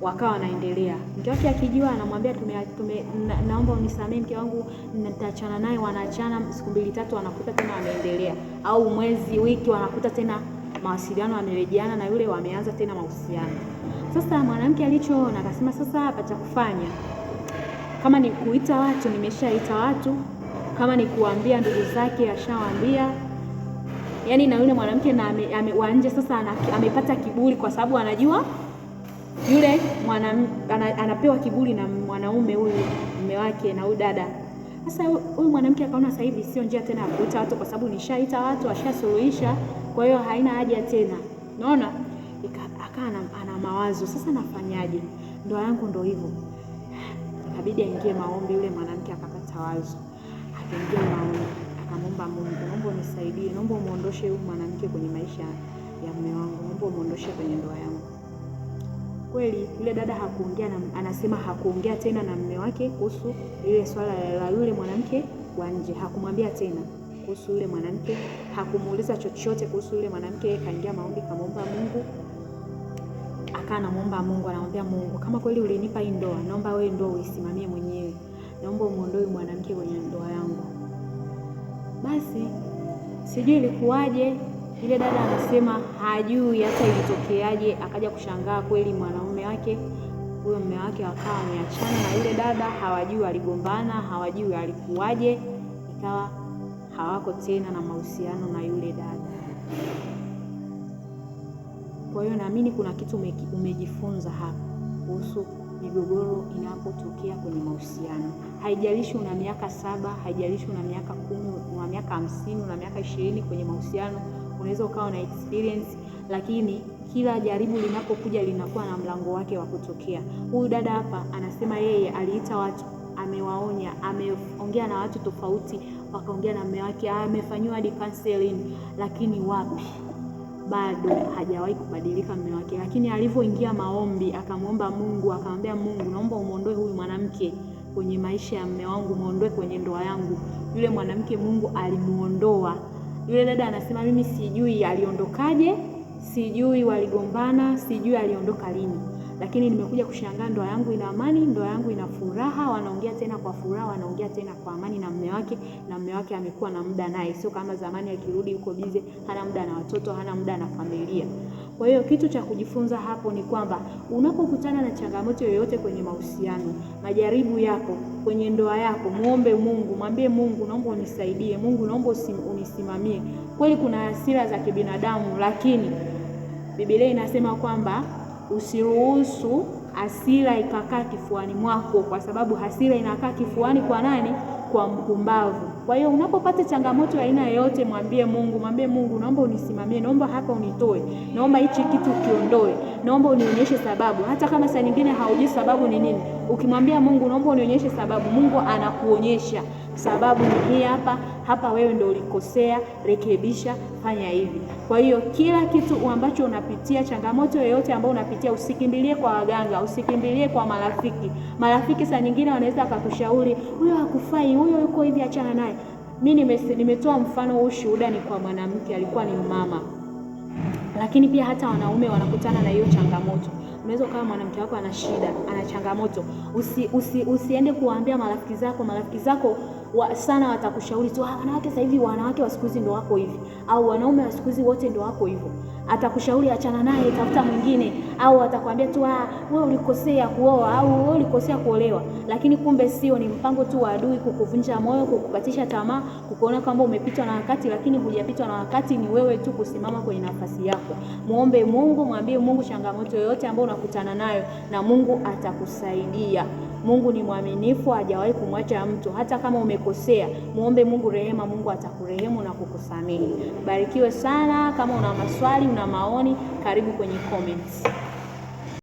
wakawa wanaendelea. Mke wake akijua anamwambia naomba unisamee mke wangu, nitaachana naye. Wanaachana, siku 2-3 wanakuta tena wanaendelea, au mwezi, wiki, wanakuta tena mawasiliano yamerejeana na yule, wameanza tena mahusiano. Sasa mwanamke alichoona akasema, sasa hapa cha kufanya, kama ni kuita watu, nimeshaita watu, kama ni kuambia ndugu zake, ashawaambia. Yaani na yule mwanamke na wa nje sasa amepata kiburi, kwa sababu anajua yule anapewa kiburi na mwanaume huyu mume wake na huyu dada. Sasa huyu mwanamke akaona sasa hivi sio njia tena ya kuita watu, kwa sababu nishaita watu, ashasuluhisha, kwa hiyo haina haja tena. Unaona? Akawa ana mawazo, sasa nafanyaje? Ndoa yangu ndio hivyo. Ikabidi aingie maombi. Yule mwanamke akapata wazo, akaingia maombi, akamwomba Mungu, naomba unisaidie, naomba muondoshe huyu mwanamke kwenye maisha ya mume wangu, naomba muondoshe kwenye ndoa yangu. Kweli yule dada hakuongea anasema hakuongea tena na mume wake kuhusu ile swala la yule mwanamke wa nje. Hakumwambia tena kuhusu yule mwanamke, hakumuuliza chochote kuhusu yule mwanamke. Kaingia maombi, kamwomba Mungu, akawa anamuomba Mungu, anamwambia Mungu, kama kweli ulinipa hii ndoa, naomba wewe ndio uisimamie mwenyewe, naomba umuondoe mwanamke kwenye ndoa yangu. Basi sijui ilikuwaje, ile dada anasema hajui hata ilitokeaje. Akaja kushangaa kweli mwanaume wake, huyo mume wake, akawa ameachana na yule dada. Hawajui waligombana, hawajui alikuwaje, ikawa hawako tena na mahusiano na yule dada. Kwa hiyo naamini kuna kitu umejifunza hapa kuhusu migogoro inapotokea kwenye mahusiano. Haijalishi una miaka 7, haijalishi una miaka 10, una miaka 50, una miaka 20 kwenye mahusiano, unaweza ukawa na experience, lakini kila jaribu linapokuja linakuwa na mlango wake wa kutokea. Huyu dada hapa anasema yeye aliita watu, amewaonya, ameongea na watu tofauti, wakaongea na mume wake, amefanywa hadi counseling, lakini wapi, bado hajawahi kubadilika mume wake. Lakini alivyoingia maombi, akamwomba Mungu, akamwambia Mungu, naomba umuondoe huyu mwanamke kwenye maisha ya mume wangu, muondoe kwenye ndoa yangu. Yule mwanamke Mungu alimuondoa. Yule dada anasema mimi sijui aliondokaje, sijui waligombana, sijui aliondoka lini, lakini nimekuja kushangaa ndoa yangu ina amani, ndoa yangu ina furaha, wanaongea tena kwa furaha, wanaongea tena kwa amani na mume wake, na mume wake amekuwa na muda naye, sio kama zamani akirudi yuko bize, hana muda na watoto, hana muda na familia. Kwa hiyo kitu cha kujifunza hapo ni kwamba unapokutana na changamoto yoyote kwenye mahusiano, majaribu yako kwenye ndoa yako, muombe Mungu, mwambie Mungu, naomba unisaidie, Mungu naomba unisimamie. Kweli kuna hasira za kibinadamu, lakini Biblia inasema kwamba usiruhusu hasira ikakaa kifuani mwako, kwa sababu hasira inakaa kifuani kwa nani? Kwa mpumbavu. Kwa hiyo unapopata changamoto ya aina yoyote, mwambie Mungu, naomba unisimamie, naomba hapa unitoe, naomba hichi kitu ukiondoe, naomba unionyeshe sababu. Hata kama saa nyingine haujui sababu ni nini, ukimwambia Mungu, naomba unionyeshe sababu, Mungu anakuonyesha sababu ni hii hapa, wewe ndio ulikosea, rekebisha, fanya hivi. Kwa hiyo kila kitu ambacho unapitia, changamoto yoyote ambayo unapitia, usikimbilie kwa waganga, usikimbilie kwa marafiki. Marafiki saa nyingine wanaweza akakushauri, huyo hakufai, huyo yuko hivi, achana naye. Mimi nimetoa mfano, ushuhuda ni kwa mwanamke, alikuwa ni mama. Lakini pia hata wanaume wanakutana na hiyo changamoto. Unaweza kama mwanamke wako ana shida, ana changamoto, usiende kuwaambia marafiki zako. Marafiki zako sana watakushauri tu, wanawake sasa hivi, wanawake wa siku hizi ndio wako hivi, au wanaume wa siku hizi wote ndio wako hivyo. Atakushauri achana naye, tafuta mwingine, au atakwambia tu wewe ulikosea kuoa, au wewe ulikosea kuolewa. Lakini kumbe sio, ni mpango tu wa adui kukuvunja moyo, kukupatisha tamaa, kukuona kwamba umepitwa na wakati, lakini hujapitwa na wakati. Ni wewe tu kusimama kwenye nafasi yako. Muombe Mungu, mwambie Mungu changamoto yoyote ambayo unakutana nayo, na Mungu atakusaidia. Mungu ni mwaminifu, hajawahi kumwacha mtu. Hata kama umekosea, muombe Mungu rehema, Mungu atakurehemu na kukusamehe. Barikiwe sana. Kama una maswali, una maoni, karibu kwenye comments.